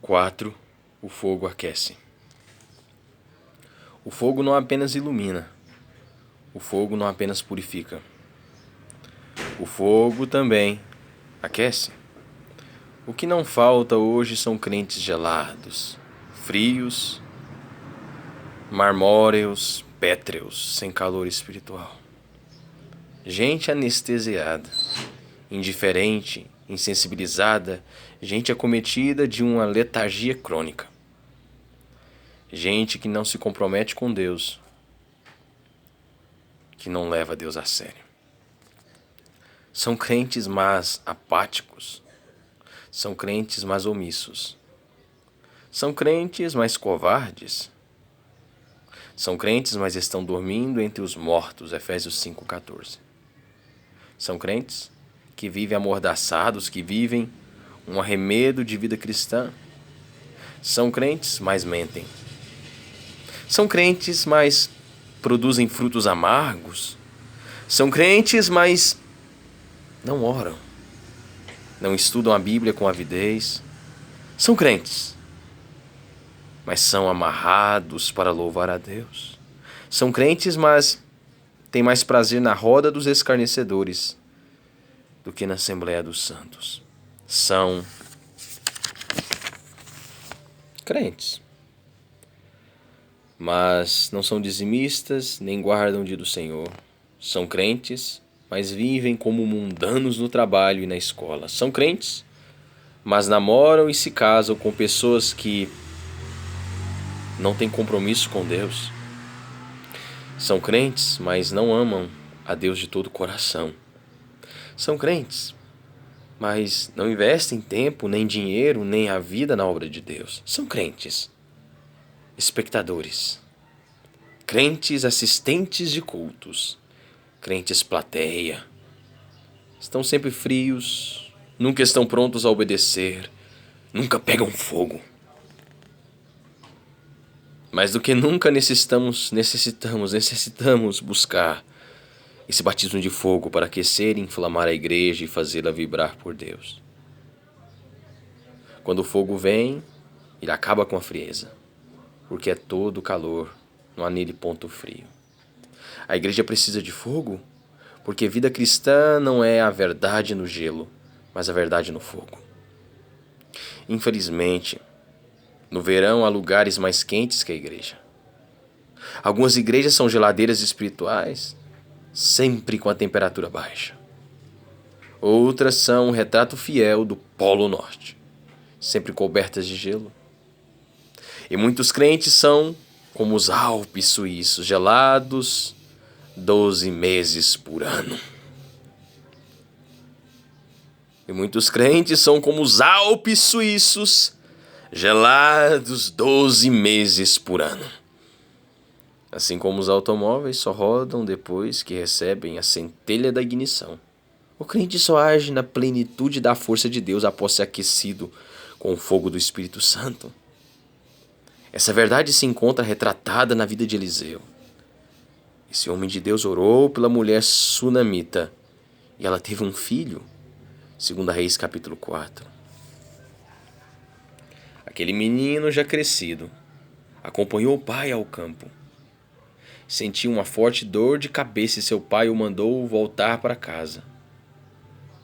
4. O fogo aquece. O fogo não apenas ilumina. O fogo não apenas purifica. O fogo também aquece. O que não falta hoje são crentes gelados, frios, marmóreos, pétreos, sem calor espiritual. Gente anestesiada, indiferente, insensibilizada, gente acometida de uma letargia crônica. Gente que não se compromete com Deus, que não leva Deus a sério. São crentes mais apáticos, são crentes mais omissos, são crentes mais covardes, são crentes mas estão dormindo entre os mortos, Efésios 5,14. São crentes que vivem amordaçados, que vivem um arremedo de vida cristã. São crentes, mas mentem. São crentes, mas produzem frutos amargos. São crentes, mas não oram. Não estudam a Bíblia com avidez. São crentes, mas são amarrados para louvar a Deus. São crentes, mas têm mais prazer na roda dos escarnecedores do que na Assembleia dos Santos. São crentes, mas não são dizimistas, nem guardam o dia do Senhor. São crentes, mas vivem como mundanos no trabalho e na escola. São crentes, mas namoram e se casam com pessoas que não têm compromisso com Deus. São crentes, mas não amam a Deus de todo o coração. São crentes, mas não investem tempo, nem dinheiro, nem a vida na obra de Deus. São crentes, espectadores, crentes assistentes de cultos, crentes plateia. Estão sempre frios, nunca estão prontos a obedecer, nunca pegam fogo. Mais do que nunca necessitamos buscar esse batismo de fogo para aquecer e inflamar a igreja e fazê-la vibrar por Deus. Quando o fogo vem, ele acaba com a frieza, porque é todo calor, não há nele ponto frio. A igreja precisa de fogo, porque vida cristã não é a verdade no gelo, mas a verdade no fogo. Infelizmente, no verão há lugares mais quentes que a igreja. Algumas igrejas são geladeiras espirituais, sempre com a temperatura baixa. Outras são um retrato fiel do Polo Norte, sempre cobertas de gelo. E muitos crentes são como os Alpes suíços, gelados 12 meses por ano. E muitos crentes são como os Alpes suíços, gelados 12 meses por ano. Assim como os automóveis só rodam depois que recebem a centelha da ignição. O crente só age na plenitude da força de Deus após ser aquecido com o fogo do Espírito Santo. Essa verdade se encontra retratada na vida de Eliseu. Esse homem de Deus orou pela mulher sunamita e ela teve um filho, 2 Reis capítulo 4. Aquele menino já crescido acompanhou o pai ao campo. Sentiu uma forte dor de cabeça e seu pai o mandou voltar para casa.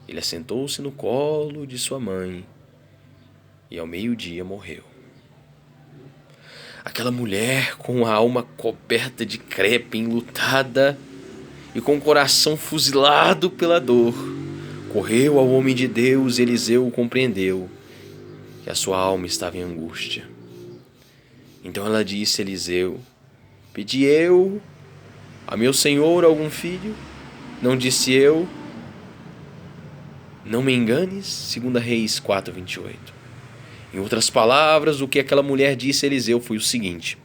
Ele assentou-se no colo de sua mãe e ao meio-dia morreu. Aquela mulher com a alma coberta de crepe, enlutada e com o coração fuzilado pela dor, correu ao homem de Deus e Eliseu compreendeu que a sua alma estava em angústia. Então ela disse a Eliseu: pedi eu a meu senhor algum filho? Não disse eu? Não me enganes, 2 Reis 4:28. Em outras palavras, o que aquela mulher disse a Eliseu foi o seguinte: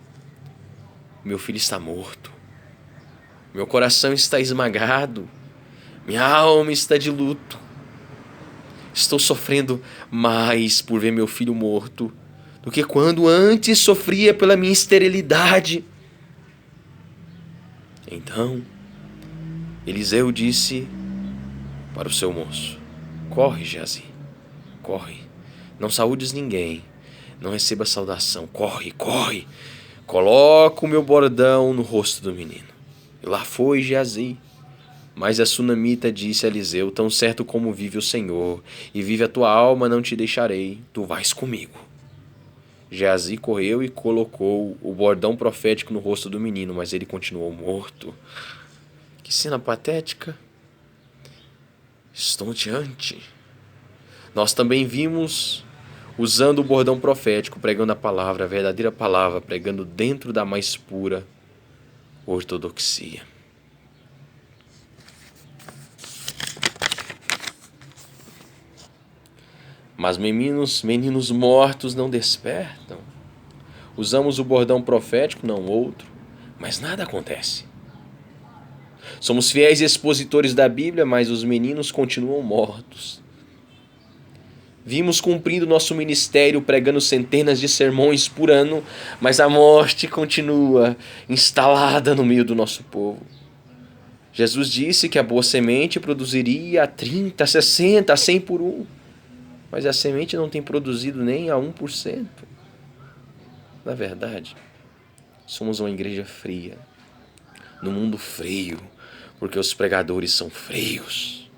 meu filho está morto, meu coração está esmagado, minha alma está de luto. Estou sofrendo mais por ver meu filho morto do que quando antes sofria pela minha esterilidade. Então, Eliseu disse para o seu moço: corre, Geazi, corre, não saúdes ninguém, não receba saudação. Corre, corre. Coloca o meu bordão no rosto do menino. E lá foi Geazi. Mas a sunamita disse a Eliseu: tão certo como vive o Senhor, e vive a tua alma, não te deixarei, tu vais comigo. Geazi correu e colocou o bordão profético no rosto do menino, mas ele continuou morto. Que cena patética. Estonteante. Nós também vimos usando o bordão profético, pregando a palavra, a verdadeira palavra, pregando dentro da mais pura ortodoxia. Mas meninos mortos não despertam. Usamos o bordão profético, não outro, mas nada acontece. Somos fiéis expositores da Bíblia, mas os meninos continuam mortos. Vimos cumprindo nosso ministério, pregando centenas de sermões por ano, mas a morte continua instalada no meio do nosso povo. Jesus disse que a boa semente produziria 30, 60, 100 por um. Mas a semente não tem produzido nem a 1%. Na verdade, somos uma igreja fria, no mundo frio, porque os pregadores são frios.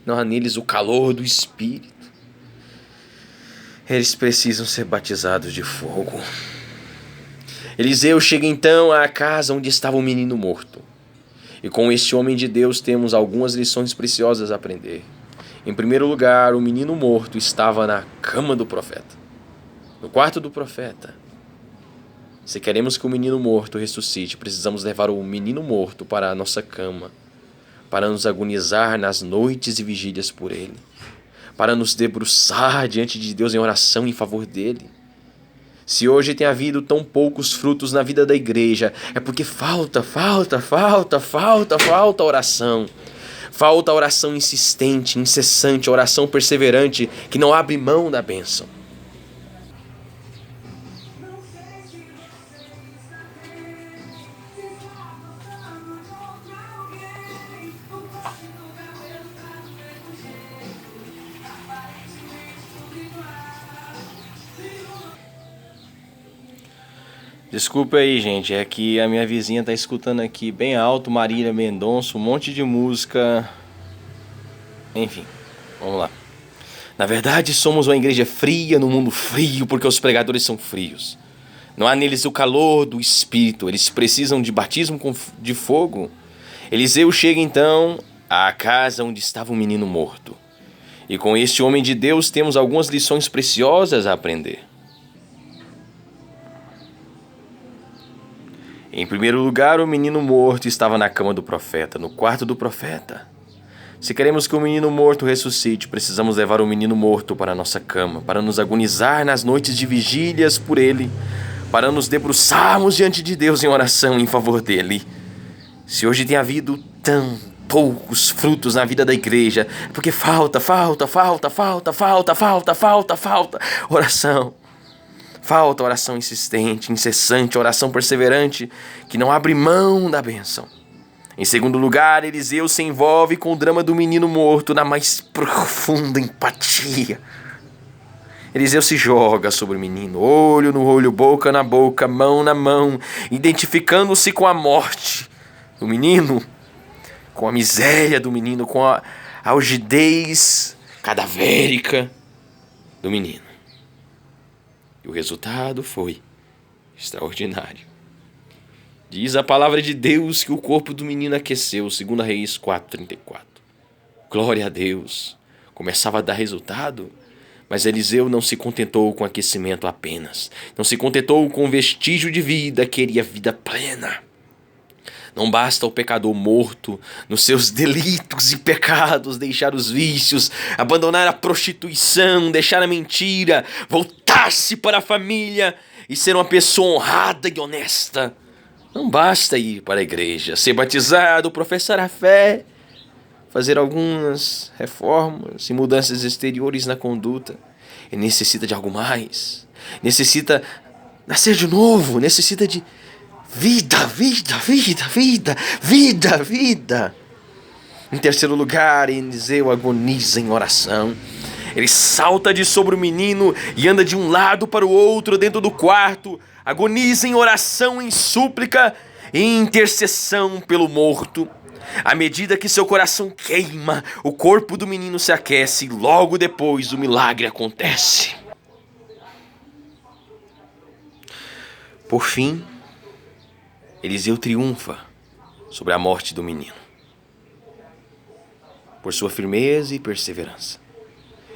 Não há neles o calor do Espírito. Eles precisam ser batizados de fogo. Eliseu chega então à casa onde estava o menino morto. E com este homem de Deus temos algumas lições preciosas a aprender. Em primeiro lugar, o menino morto estava na cama do profeta, no quarto do profeta. Se queremos que o menino morto ressuscite, precisamos levar o menino morto para a nossa cama, para nos agonizar nas noites e vigílias por ele, para nos debruçar diante de Deus em oração em favor dele. Se hoje tem havido tão poucos frutos na vida da igreja, é porque falta oração. Falta a oração insistente, incessante, a oração perseverante, que não abre mão da bênção. Desculpa aí, gente, é que a minha vizinha tá escutando aqui bem alto, Marília Mendonça, um monte de música. Enfim, vamos lá. Na verdade, somos uma igreja fria no mundo frio, porque os pregadores são frios. Não há neles o calor do Espírito, eles precisam de batismo de fogo. Eliseu chega então à casa onde estava o menino morto. E com este homem de Deus temos algumas lições preciosas a aprender. Em primeiro lugar, o menino morto estava na cama do profeta, no quarto do profeta. Se queremos que o menino morto ressuscite, precisamos levar o menino morto para a nossa cama, para nos agonizar nas noites de vigílias por ele, para nos debruçarmos diante de Deus em oração em favor dele. Se hoje tem havido tão poucos frutos na vida da igreja, é porque falta oração. Falta oração insistente, incessante, oração perseverante, que não abre mão da bênção. Em segundo lugar, Eliseu se envolve com o drama do menino morto na mais profunda empatia. Eliseu se joga sobre o menino, olho no olho, boca na boca, mão na mão, identificando-se com a morte do menino, com a miséria do menino, com a algidez cadavérica do menino. E o resultado foi extraordinário. Diz a palavra de Deus que o corpo do menino aqueceu, 2 Reis 4:34. Glória a Deus! Começava a dar resultado, mas Eliseu não se contentou com aquecimento apenas. Não se contentou com vestígio de vida, queria vida plena. Não basta o pecador morto nos seus delitos e pecados deixar os vícios, abandonar a prostituição, deixar a mentira, voltar-se para a família e ser uma pessoa honrada e honesta. Não basta ir para a igreja, ser batizado, professar a fé, fazer algumas reformas e mudanças exteriores na conduta. Ele necessita de algo mais. Necessita nascer de novo, necessita de vida. Em terceiro lugar, Eliseu agoniza em oração. Ele salta de sobre o menino e anda de um lado para o outro dentro do quarto, agoniza em oração, em súplica e em intercessão pelo morto. À medida que seu coração queima, o corpo do menino se aquece e logo depois o milagre acontece. Por fim, Eliseu triunfa sobre a morte do menino, por sua firmeza e perseverança,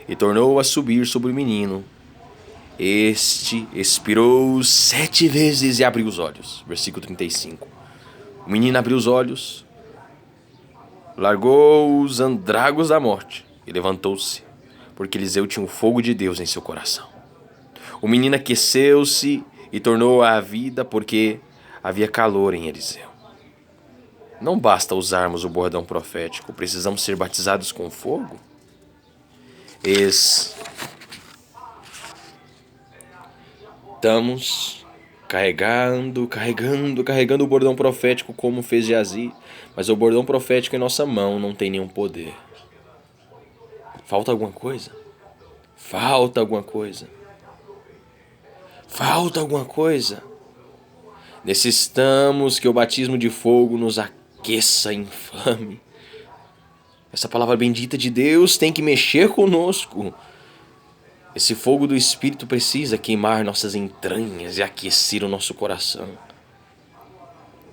e tornou a subir sobre o menino. Este expirou 7 vezes e abriu os olhos. Versículo 35. O menino abriu os olhos, largou os andragos da morte e levantou-se, porque Eliseu tinha o fogo de Deus em seu coração. O menino aqueceu-se e tornou à vida, porque havia calor em Eliseu. Não basta usarmos o bordão profético, precisamos ser batizados com fogo. Estamos carregando o bordão profético como fez Geazi, mas o bordão profético em nossa mão não tem nenhum poder. Falta alguma coisa? Falta alguma coisa. Falta alguma coisa. Necessitamos que o batismo de fogo nos aqueça, inflame. Essa palavra bendita de Deus tem que mexer conosco. Esse fogo do Espírito precisa queimar nossas entranhas e aquecer o nosso coração.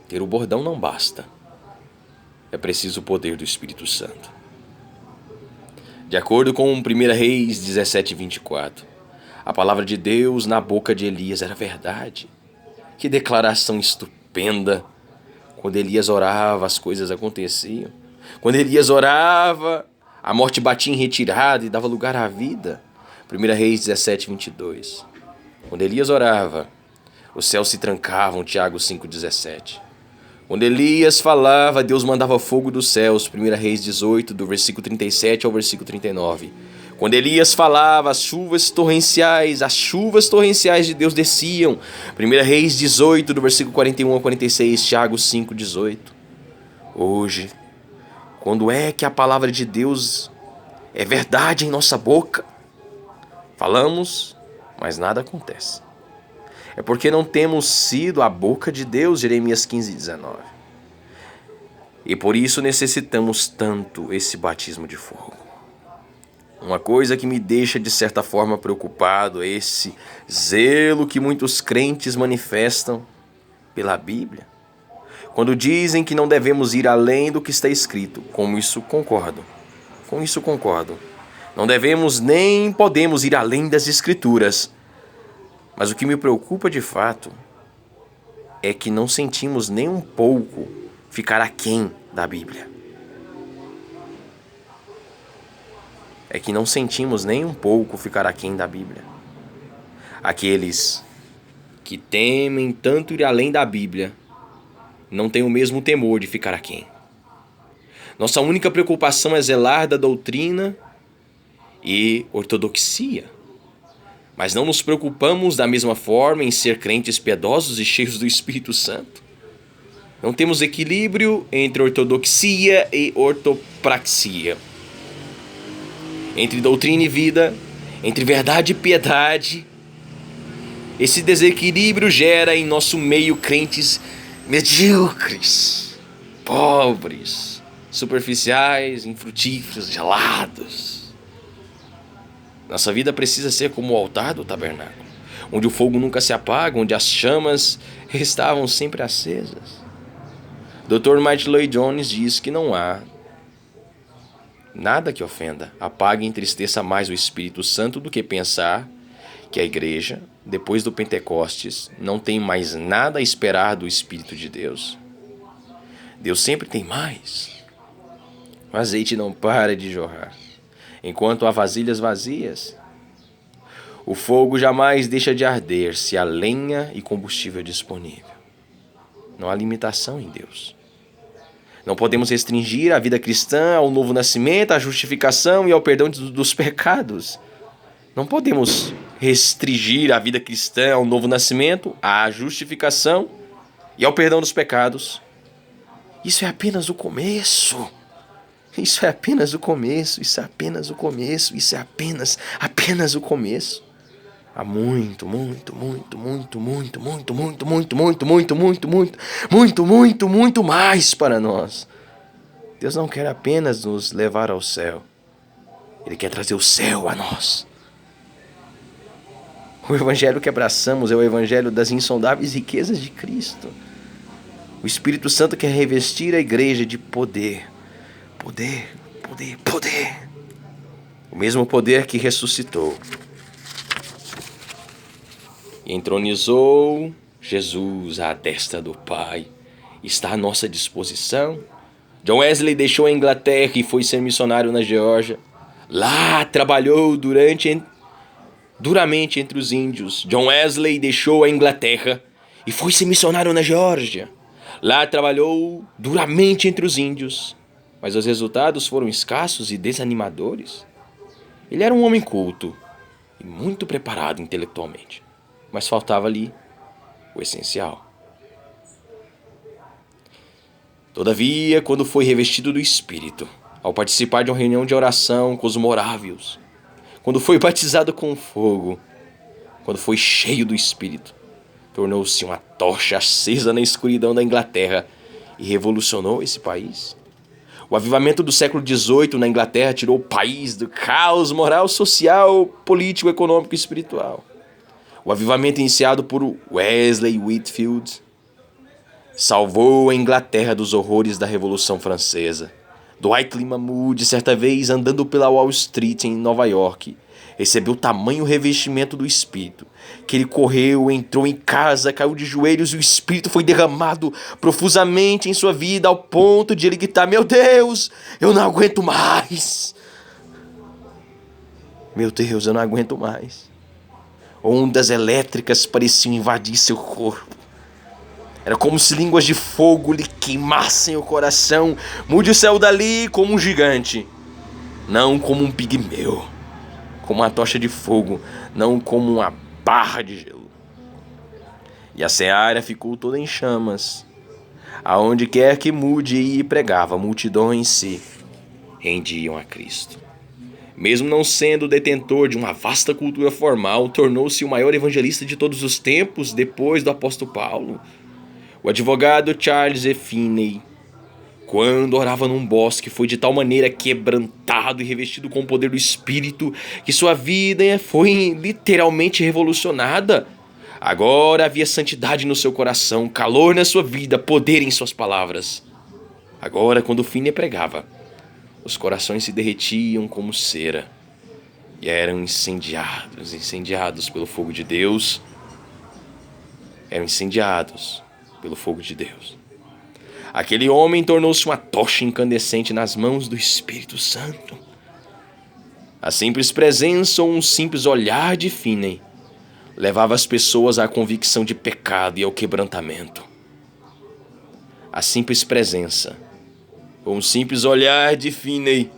Ter o bordão não basta. É preciso o poder do Espírito Santo. De acordo com 1 Reis 17:24, a palavra de Deus na boca de Elias era verdade. Que declaração estupenda! Quando Elias orava, as coisas aconteciam. Quando Elias orava, a morte batia em retirada e dava lugar à vida. 1 Reis 17:22. Quando Elias orava, os céus se trancavam. Tiago 5:17. Quando Elias falava, Deus mandava fogo dos céus. 1 Reis 18, do versículo 37 ao versículo 39. Quando Elias falava, as chuvas torrenciais de Deus desciam. 1 Reis 18, do versículo 41 ao 46, Tiago 5:18. Hoje, quando é que a palavra de Deus é verdade em nossa boca? Falamos, mas nada acontece. É porque não temos sido a boca de Deus, Jeremias 15:19. E por isso necessitamos tanto esse batismo de fogo. Uma coisa que me deixa de certa forma preocupado é esse zelo que muitos crentes manifestam pela Bíblia, quando dizem que não devemos ir além do que está escrito. Com isso concordo. Não devemos nem podemos ir além das Escrituras. Mas o que me preocupa de fato é que não sentimos nem um pouco ficar aquém da Bíblia. Aqueles que temem tanto ir além da Bíblia não têm o mesmo temor de ficar aquém. Nossa única preocupação é zelar da doutrina e ortodoxia. Mas não nos preocupamos da mesma forma em ser crentes piedosos e cheios do Espírito Santo. Não temos equilíbrio entre ortodoxia e ortopraxia, entre doutrina e vida, entre verdade e piedade. Esse desequilíbrio gera em nosso meio crentes medíocres, pobres, superficiais, infrutíferos, gelados. Nossa vida precisa ser como o altar do tabernáculo, onde o fogo nunca se apaga, onde as chamas estavam sempre acesas. Dr. Martyn Lloyd-Jones diz que não há nada que ofenda, apague e entristeça mais o Espírito Santo do que pensar que a igreja, depois do Pentecostes, não tem mais nada a esperar do Espírito de Deus. Deus sempre tem mais. O azeite não para de jorrar. Enquanto há vasilhas vazias, o fogo jamais deixa de arder se há lenha e combustível disponível. Não há limitação em Deus. Não podemos restringir a vida cristã ao novo nascimento, à justificação e ao perdão dos pecados. Não podemos restringir a vida cristã ao novo nascimento, à justificação e ao perdão dos pecados. Isso é apenas o começo. Isso é apenas o começo, isso é apenas o começo, isso é apenas o começo. Há muito mais para nós. Deus não quer apenas nos levar ao céu. Ele quer trazer o céu a nós. O evangelho que abraçamos é o evangelho das insondáveis riquezas de Cristo. O Espírito Santo quer revestir a igreja de poder. Poder. O mesmo poder que ressuscitou e entronizou Jesus à destra do Pai. Está à nossa disposição. John Wesley deixou a Inglaterra e foi ser missionário na Geórgia. Lá trabalhou duramente entre os índios. John Wesley deixou a Inglaterra e foi ser missionário na Geórgia. Lá trabalhou duramente entre os índios, mas os resultados foram escassos e desanimadores. Ele era um homem culto e muito preparado intelectualmente, mas faltava ali o essencial. Todavia, quando foi revestido do Espírito, ao participar de uma reunião de oração com os morávios, quando foi batizado com fogo, quando foi cheio do Espírito, tornou-se uma tocha acesa na escuridão da Inglaterra e revolucionou esse país. O avivamento do século XVIII na Inglaterra tirou o país do caos moral, social, político, econômico e espiritual. O avivamento iniciado por Wesley Whitefield salvou a Inglaterra dos horrores da Revolução Francesa. Dwight Lyman Moody, certa vez andando pela Wall Street em Nova York, recebeu tamanho revestimento do Espírito, que ele correu, entrou em casa, caiu de joelhos e o Espírito foi derramado profusamente em sua vida ao ponto de ele gritar: meu Deus, eu não aguento mais! Meu Deus, eu não aguento mais. Ondas elétricas pareciam invadir seu corpo. Era como se línguas de fogo lhe queimassem o coração. Moody saiu dali como um gigante, não como um pigmeu, como uma tocha de fogo, não como uma barra de gelo. E a seara ficou toda em chamas. Aonde quer que Moody ia e pregava, multidões se rendiam a Cristo. Mesmo não sendo detentor de uma vasta cultura formal, tornou-se o maior evangelista de todos os tempos depois do apóstolo Paulo. O advogado Charles E. Finney, quando orava num bosque, foi de tal maneira quebrantado e revestido com o poder do Espírito que sua vida foi literalmente revolucionada. Agora havia santidade no seu coração, calor na sua vida, poder em suas palavras. Agora, quando Finney pregava, os corações se derretiam como cera e eram incendiados pelo fogo de Deus. Eram incendiados pelo fogo de Deus. Aquele homem tornou-se uma tocha incandescente nas mãos do Espírito Santo. A simples presença ou um simples olhar de Finney levava as pessoas à convicção de pecado e ao quebrantamento. A simples presença ou um simples olhar de Finney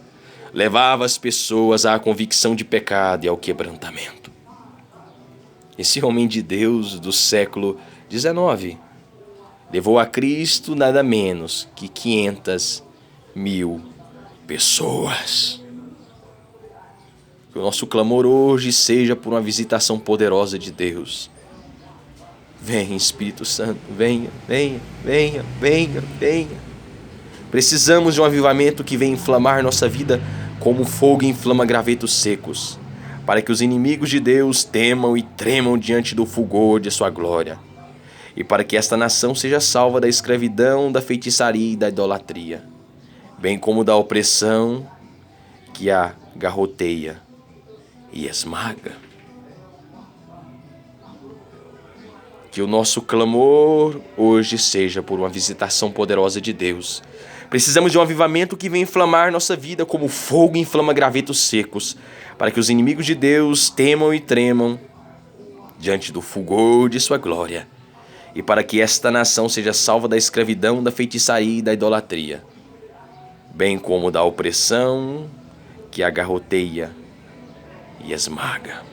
levava as pessoas à convicção de pecado e ao quebrantamento. Esse homem de Deus do século XIX levou a Cristo nada menos que 500.000 pessoas. Que o nosso clamor hoje seja por uma visitação poderosa de Deus. Venha, Espírito Santo, venha. Precisamos de um avivamento que venha inflamar nossa vida como fogo inflama gravetos secos, para que os inimigos de Deus temam e tremam diante do fulgor de sua glória, e para que esta nação seja salva da escravidão, da feitiçaria e da idolatria, bem como da opressão que a garroteia e esmaga. Que o nosso clamor hoje seja por uma visitação poderosa de Deus. Precisamos de um avivamento que venha inflamar nossa vida como fogo inflama gravetos secos, para que os inimigos de Deus temam e tremam diante do fulgor de sua glória, e para que esta nação seja salva da escravidão, da feitiçaria e da idolatria, bem como da opressão que a garroteia e esmaga.